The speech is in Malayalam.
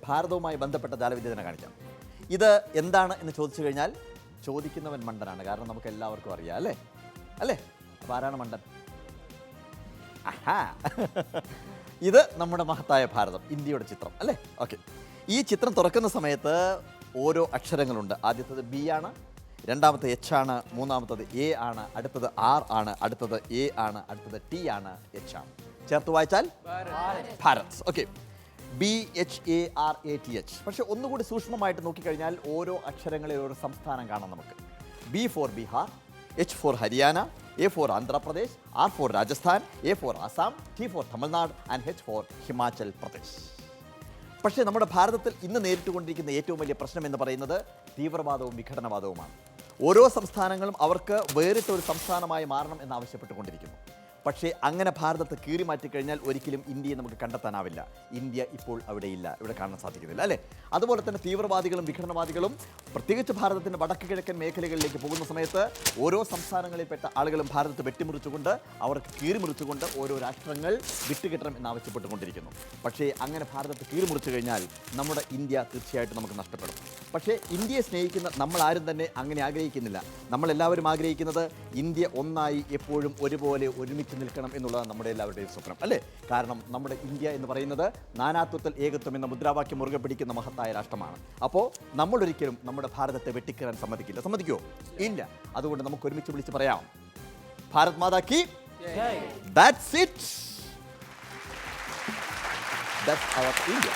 ഭാരതവുമായി ബന്ധപ്പെട്ട ജാലവിദ്യ തന്നെ കാണിക്കാം. ഇത് എന്താണ് എന്ന് ചോദിച്ചു കഴിഞ്ഞാൽ ചോദിക്കുന്നവൻ മണ്ടനാണ്. കാരണം നമുക്ക് എല്ലാവർക്കും അറിയാം അല്ലേ അല്ലേ? അപ്പോൾ ആരാണ് മണ്ടൻ? ആഹാ, ഇത് നമ്മുടെ മഹത്തായ ഭാരതം, ഇന്ത്യയുടെ ചിത്രം അല്ലേ? ഓക്കെ, ഈ ചിത്രം തുറക്കുന്ന സമയത്ത് ഓരോ അക്ഷരങ്ങളുണ്ട്. ആദ്യത്തത് ബി ആണ്, രണ്ടാമത്തെ എച്ച് ആണ്, മൂന്നാമത്തത് എ ആണ്, അടുത്തത് ആർ ആണ്, അടുത്തത് എ ആണ്, അടുത്തത് ടി ആണ്, എച്ച് ആണ്. ചേർത്ത് വായിച്ചാൽ ഭാരത്. Okay, BHARATH. പക്ഷെ ഒന്നുകൂടി സൂക്ഷ്മമായിട്ട് നോക്കിക്കഴിഞ്ഞാൽ ഓരോ അക്ഷരങ്ങളിൽ ഒരു സംസ്ഥാനം കാണാം നമുക്ക്. B for Bihar, H for Haryana, A for Andhra Pradesh, R for Rajasthan, A for Assam, T for Tamil Nadu and H for Himachal Pradesh. പക്ഷേ നമ്മുടെ ഭാരതത്തിൽ ഇന്ന് നേരിട്ടുകൊണ്ടിരിക്കുന്ന ഏറ്റവും വലിയ പ്രശ്നം എന്ന് പറയുന്നത് തീവ്രവാദവും വിഘടനവാദവുമാണ്. ഓരോ സംസ്ഥാനങ്ങളും അവർക്ക് വേറിട്ട ഒരു സംസ്ഥാനമായി മാറണം എന്നാവശ്യപ്പെട്ടുകൊണ്ടിരിക്കുന്നു. പക്ഷേ അങ്ങനെ ഭാരതത്തെ കീറി മാറ്റിക്കഴിഞ്ഞാൽ ഒരിക്കലും ഇന്ത്യയെ നമുക്ക് കണ്ടെത്താനാവില്ല. ഇന്ത്യ ഇപ്പോൾ അവിടെയില്ല, ഇവിടെ കാണാൻ സാധിക്കുന്നില്ല അല്ലേ? അതുപോലെ തന്നെ തീവ്രവാദികളും വിഘടനവാദികളും പ്രത്യേകിച്ച് ഭാരതത്തിൻ്റെ വടക്ക് കിഴക്കൻ മേഖലകളിലേക്ക് പോകുന്ന സമയത്ത് ഓരോ സംസ്ഥാനങ്ങളിൽപ്പെട്ട ആളുകളും ഭാരതത്തെ വെട്ടിമുറിച്ചുകൊണ്ട് അവർക്ക് കീറിമുറിച്ചുകൊണ്ട് ഓരോ രാഷ്ട്രങ്ങൾ വിട്ടുകിട്ടണം എന്നാവശ്യപ്പെട്ടുകൊണ്ടിരിക്കുന്നു. പക്ഷേ അങ്ങനെ ഭാരതത്തെ കീറിമുറിച്ചു കഴിഞ്ഞാൽ നമ്മുടെ ഇന്ത്യ തീർച്ചയായിട്ടും നമുക്ക് നഷ്ടപ്പെടും. പക്ഷേ ഇന്ത്യയെ സ്നേഹിക്കുന്ന നമ്മളാരും തന്നെ അങ്ങനെ ആഗ്രഹിക്കുന്നില്ല. നമ്മളെല്ലാവരും ആഗ്രഹിക്കുന്നത് ഇന്ത്യ ഒന്നായി എപ്പോഴും ഒരുപോലെ ഒരുമിച്ച് നിൽക്കണം എന്നുള്ളതാണ് നമ്മുടെ എല്ലാവരുടെയും സ്വപ്നം അല്ലേ? കാരണം നമ്മുടെ ഇന്ത്യ എന്ന് പറയുന്നത് നാനാത്വത്തിൽ ഏകത്വം എന്ന മുദ്രാവാക്യം മുറുകെ പിടിക്കുന്ന മഹത്തായ രാഷ്ട്രമാണ്. അപ്പോൾ നമ്മളൊരിക്കലും നമ്മുടെ ഭാരതത്തെ വെട്ടിക്കീറാൻ സമ്മതിക്കില്ല. സമ്മതിക്കുമോ? ഇല്ല. അതുകൊണ്ട് നമുക്ക് ഒരുമിച്ച് വിളിച്ച് പറയാം, ഭാരത് മാതാ കി ജയ്. That's it. That's our India.